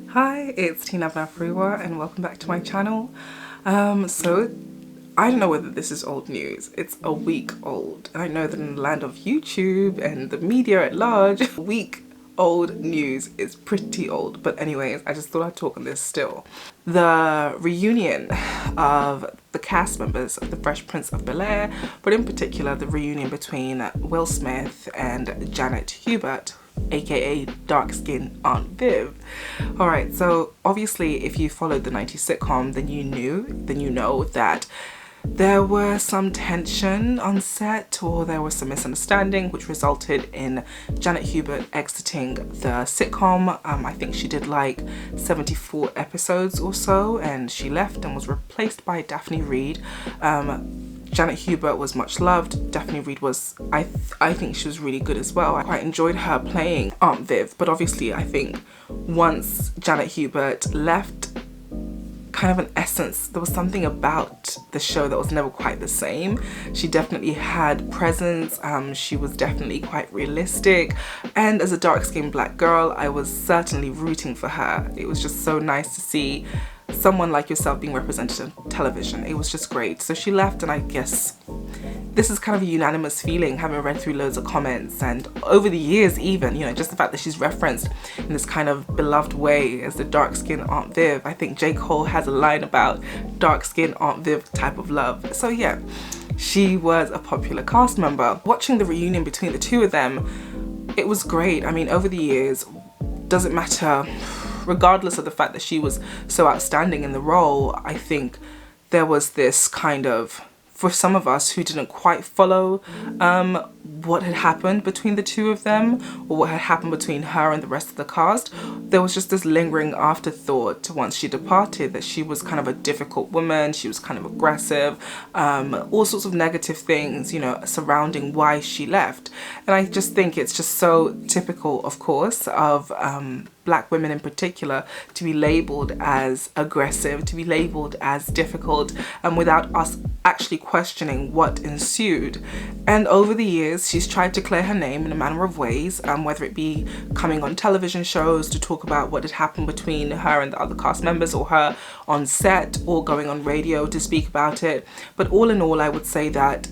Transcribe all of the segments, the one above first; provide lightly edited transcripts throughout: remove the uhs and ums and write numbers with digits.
Hi, it's Tina Vafriwa and welcome back to my channel. So I don't know whether this is old news. It's a week old. I know that in the land of YouTube and the media at large, week old news is pretty old. But anyways, I just thought I'd talk on this still. The reunion of the cast members of The Fresh Prince of Bel-Air, but in particular the reunion between Willsmith and Janet Hubert, aka dark skin Aunt Viv. Alright, so obviously if you followed the 90s sitcom, then you know that there were some tension on set, or there was some misunderstanding which resulted in Janet Hubert exiting the sitcom. I think she did like 74 episodes or so, and she left and was replaced by Daphne Reid. Janet Hubert was much loved. Daphne Reid was, I think she was really good as well. I quite enjoyed her playing Aunt Viv, but obviously I think once Janet Hubert left, kind of an essence, there was something about the show that was never quite the same. She definitely had presence, she was definitely quite realistic, and as a dark-skinned black girl, I was certainly rooting for her. It was just so nice to see someone like yourself being represented on television. It was just great. So she left, and I guess this is kind of a unanimous feeling, having read through loads of comments and over the years even, you know, just the fact that she's referenced in this kind of beloved way as the dark-skinned Aunt Viv. I think J. Cole has a line about dark-skinned Aunt Viv type of love. So yeah, she was a popular cast member. Watching the reunion between the two of them, it was great. I mean, over the years, doesn't matter, regardless of the fact that she was so outstanding in the role, I think there was this kind of, for some of us who didn't quite follow what had happened between the two of them, or what had happened between her and the rest of the cast, there was just this lingering afterthought once she departed that she was kind of a difficult woman, she was kind of aggressive, all sorts of negative things, you know, surrounding why she left. And I just think it's just so typical, of course, of black women in particular, to be labelled as aggressive, to be labelled as difficult, and without us actually questioning what ensued. And over the years, she's tried to clear her name in a manner of ways, whether it be coming on television shows to talk about what had happened between her and the other cast members, or her on set, or going on radio to speak about it. But all in all, I would say that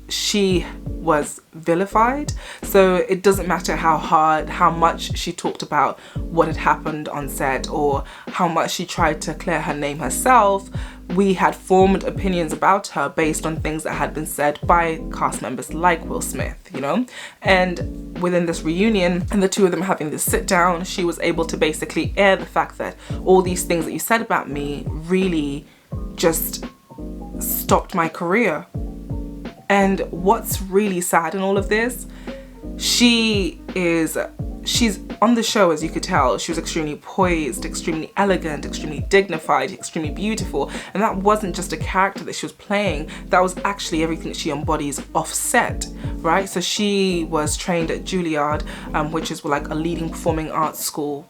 she was vilified. So it doesn't matter how much she talked about what had happened on set, or how much she tried to clear her name herself. We had formed opinions about her based on things that had been said by cast members like Willsmith, you know? And within this reunion and the two of them having this sit down, she was able to basically air the fact that all these things that you said about me really just stopped my career. And what's really sad in all of this, she's on the show, as you could tell, she was extremely poised, extremely elegant, extremely dignified, extremely beautiful. And that wasn't just a character that she was playing, that was actually everything that she embodies off set, right? So she was trained at Juilliard, which is like a leading performing arts school,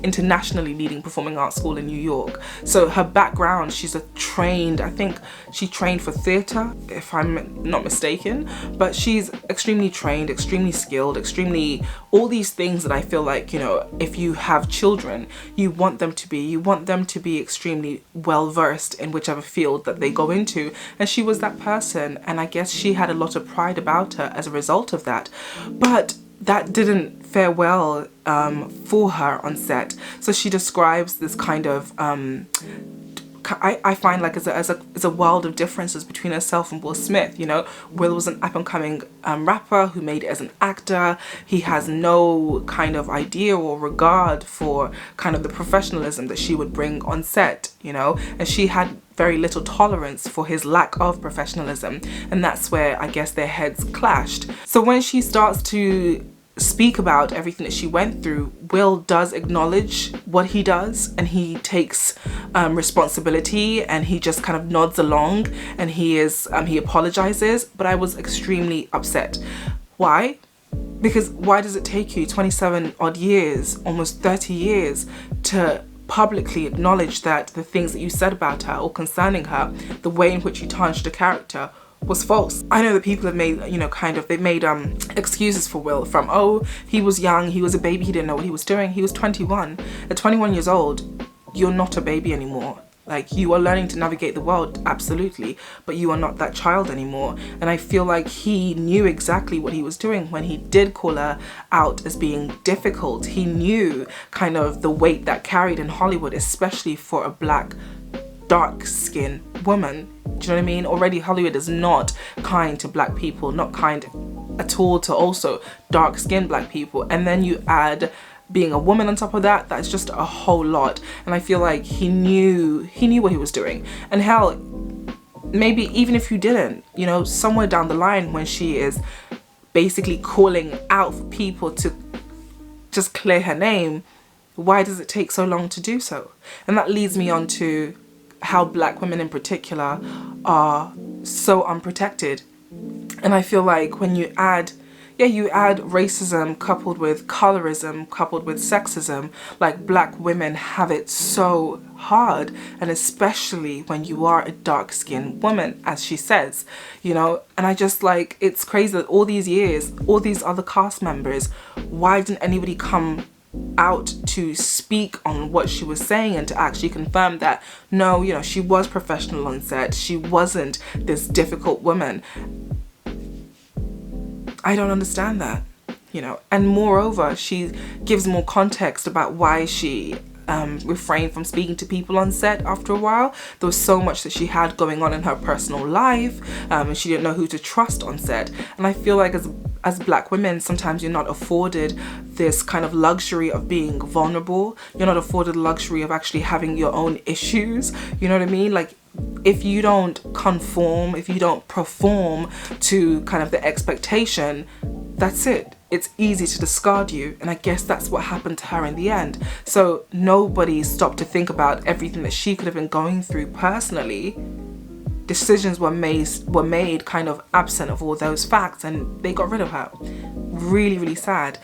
internationally leading performing arts school in New York. So her background, she's I think she trained for theatre, if I'm not mistaken, but she's extremely trained, extremely skilled, extremely, all these things that I feel like, you know, if you have children, you want them to be extremely well versed in whichever field that they go into. And she was that person, and I guess she had a lot of pride about her as a result of that. But that didn't fare well for her on set. So she describes this kind of I find like as a world of differences between herself and Willsmith. You know, Will was an up-and-coming rapper who made it as an actor. He has no kind of idea or regard for kind of the professionalism that she would bring on set, you know, and she had very little tolerance for his lack of professionalism, and that's where I guess their heads clashed. So when she starts to speak about everything that she went through, Will does acknowledge what he does, and he takes responsibility, and he just kind of nods along, and he apologizes. But I was extremely upset. Why? Because why does it take you 27 odd years, almost 30 years, to publicly acknowledge that the things that you said about her or concerning her, the way in which you tarnished the character, was false. I know that people have made, you know, they've made excuses for Will from, oh, he was young, he was a baby, he didn't know what he was doing. He was 21. At 21 years old, you're not a baby anymore. Like, you are learning to navigate the world, absolutely, but you are not that child anymore. And I feel like he knew exactly what he was doing when he did call her out as being difficult. He knew kind of the weight that carried in Hollywood, especially for a black, dark-skinned woman. Do you know what I mean? Already Hollywood is not kind to black people, not kind at all to also dark-skinned black people. And then you add being a woman on top of that, that's just a whole lot. And I feel like he knew what he was doing. And hell, maybe even if you didn't, you know, somewhere down the line when she is basically calling out for people to just clear her name, why does it take so long to do so? And that leads me on to how black women in particular are so unprotected. And I feel like when you add racism coupled with colorism, coupled with sexism, like, black women have it so hard, and especially when you are a dark-skinned woman, as she says, you know. And I just, like, it's crazy that all these years, all these other cast members, why didn't anybody come out to speak on what she was saying and to actually confirm that, no, you know, she was professional on set, she wasn't this difficult woman. I don't understand that, you know. And moreover, she gives more context about why she refrained from speaking to people on set after a while. There was so much that she had going on in her personal life, and she didn't know who to trust on set. And I feel like as black women, sometimes you're not afforded this kind of luxury of being vulnerable. You're not afforded the luxury of actually having your own issues. You know what I mean? Like, if you don't conform, if you don't perform to kind of the expectation, that's it. It's easy to discard you. And I guess that's what happened to her in the end. So nobody stopped to think about everything that she could have been going through personally. Decisions were made kind of absent of all those facts, and they got rid of her. Really, really sad.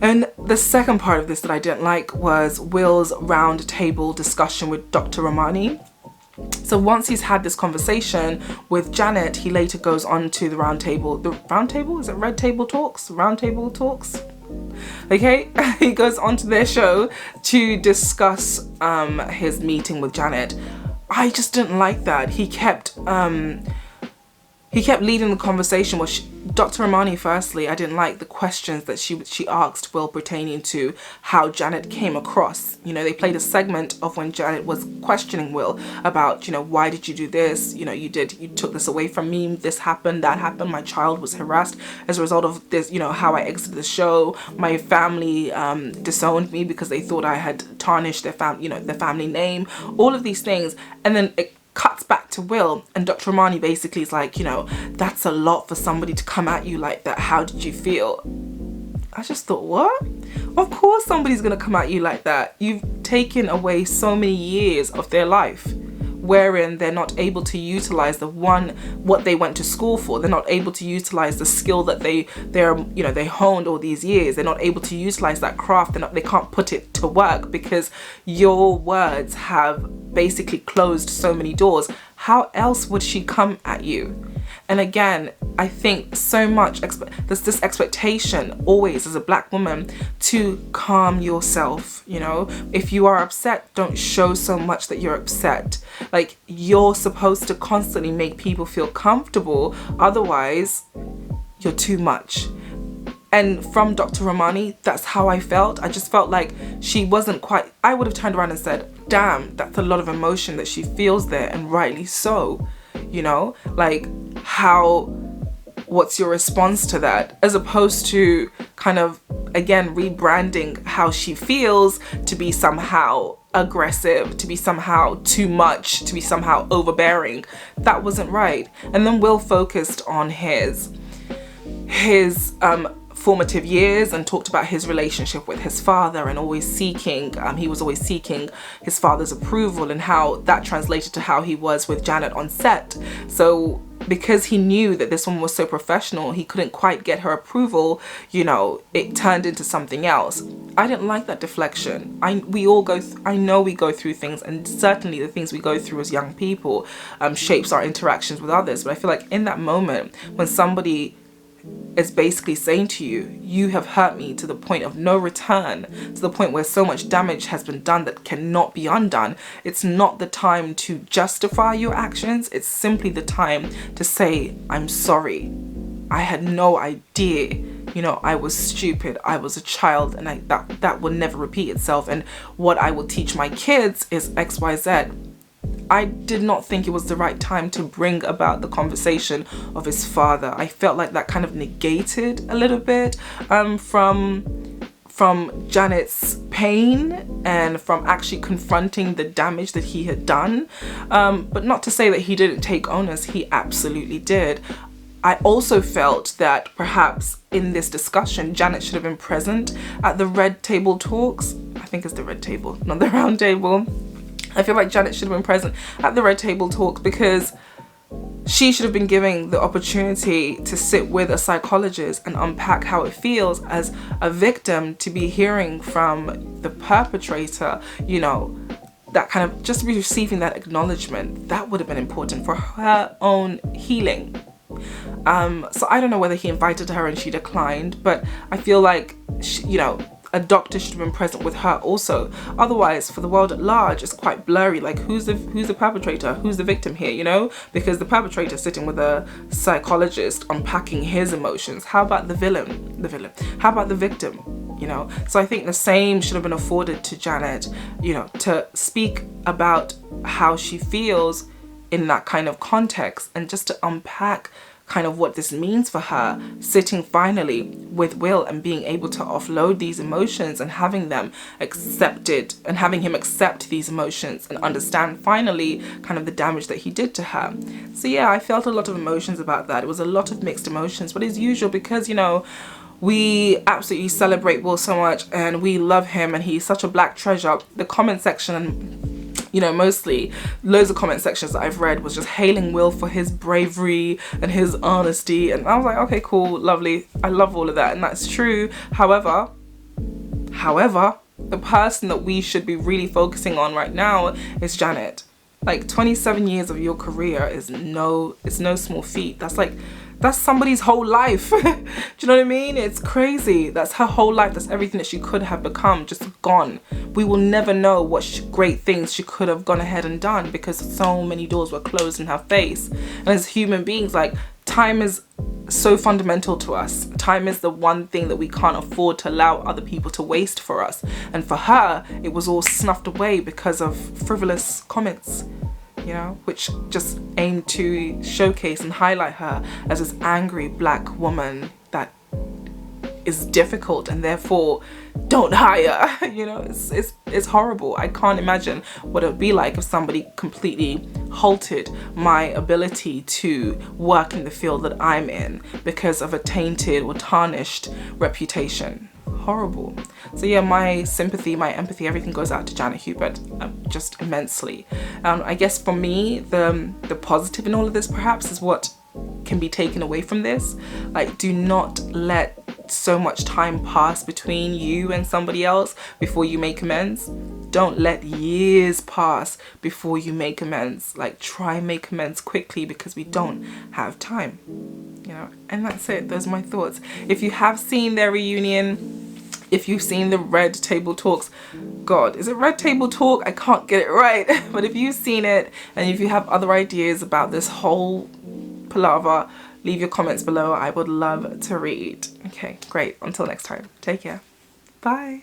And the second part of this that I didn't like was Will's round table discussion with Dr. Ramani. So once he's had this conversation with Janet, he later goes on to the round table. The round table? Is it Red Table Talks? Round Table Talks? Okay, he goes on to their show to discuss his meeting with Janet. I just didn't like that. He kept leading the conversation. Well, Dr. Ramani, firstly, I didn't like the questions that she asked Will pertaining to how Janet came across. You know, they played a segment of when Janet was questioning Will about, you know, why did you do this? You know, you took this away from me. This happened, that happened. My child was harassed as a result of this, you know, how I exited the show. My family disowned me because they thought I had tarnished their family name. All of these things. And then it cuts back to Will, and Dr. Ramani basically is like, you know, that's a lot for somebody to come at you like that. How did you feel? I just thought, what? Of course somebody's gonna come at you like that. You've taken away so many years of their life wherein they're not able to utilize what they went to school for. They're not able to utilize the skill that they honed all these years. They're not able to utilize that craft. They can't put it to work because your words have basically closed so many doors. How else would she come at you? And again, I think so much there's this expectation always as a black woman to calm yourself. You know, if you are upset, don't show so much that you're upset. Like, you're supposed to constantly make people feel comfortable, otherwise you're too much. And from Dr. Ramani, that's how I felt. I just felt like she wasn't quite, I would have turned around and said, damn, that's a lot of emotion that she feels there, and rightly so. You know, like, what's your response to that? As opposed to kind of, again, rebranding how she feels to be somehow aggressive, to be somehow too much, to be somehow overbearing. That wasn't right. And then Will focused on his formative years and talked about his relationship with his father, and he was always seeking his father's approval, and how that translated to how he was with Janet on set. So because he knew that this one was so professional, he couldn't quite get her approval, you know, it turned into something else. I didn't like that deflection. I know we go through things, and certainly the things we go through as young people shapes our interactions with others. But I feel like in that moment, when somebody is basically saying to you, you have hurt me to the point of no return, to the point where so much damage has been done that cannot be undone, it's not the time to justify your actions. It's simply the time to say, I'm sorry. I had no idea. You know, I was stupid. I was a child, and that will never repeat itself. And what I will teach my kids is XYZ. I did not think it was the right time to bring about the conversation of his father. I felt like that kind of negated a little bit from Janet's pain and from actually confronting the damage that he had done. But not to say that he didn't take onus, he absolutely did. I also felt that perhaps in this discussion, Janet should have been present at the red table talks. I think it's the red table, not the round table. I feel like Janet should have been present at the red table talks, because she should have been given the opportunity to sit with a psychologist and unpack how it feels as a victim to be hearing from the perpetrator, you know, that kind of just receiving that acknowledgement. That would have been important for her own healing. So I don't know whether he invited her and she declined, but I feel like, you know, a doctor should have been present with her also. Otherwise, for the world at large, it's quite blurry. Like, who's the perpetrator? Who's the victim here, you know? Because the perpetrator is sitting with a psychologist unpacking his emotions. How about the villain? How about the victim? You know? So I think the same should have been afforded to Janet, you know, to speak about how she feels in that kind of context, and just to unpack kind of what this means for her, sitting finally with Will and being able to offload these emotions and having them accepted, and having him accept these emotions and understand finally kind of the damage that he did to her. So yeah, I felt a lot of emotions about that. It was a lot of mixed emotions, but as usual, because, you know, we absolutely celebrate Will so much and we love him and he's such a black treasure, the comment section, you know, mostly loads of comment sections that I've read was just hailing Will for his bravery and his honesty, and I was like, okay, cool, lovely, I love all of that, and that's true. However, the person that we should be really focusing on right now is Janet. Like, 27 years of your career is no small feat. That's somebody's whole life. Do you know what I mean? It's crazy. That's her whole life. That's everything that she could have become, just gone. We will never know what great things she could have gone ahead and done, because so many doors were closed in her face. And as human beings, like, time is so fundamental to us. Time is the one thing that we can't afford to allow other people to waste for us. And for her, it was all snuffed away because of frivolous comments, you know, which just aimed to showcase and highlight her as this angry black woman that is difficult and therefore don't hire. You know, it's horrible. I can't imagine what it would be like if somebody completely halted my ability to work in the field that I'm in because of a tainted or tarnished reputation. Horrible. So yeah, my sympathy, my empathy, everything goes out to Janet Hubert, just immensely. I guess for me, the positive in all of this perhaps is what can be taken away from this. Like, do not let so much time pass between you and somebody else before you make amends. Don't let years pass before you make amends. Like, try and make amends quickly, because we don't have time, you know. And that's it. Those are my thoughts. If you have seen their reunion, if you've seen the red table talks, God, is it red table talk? I can't get it right. But if you've seen it, and if you have other ideas about this whole palaver, leave your comments below. I would love to read. Okay, great. Until next time. Take care. Bye.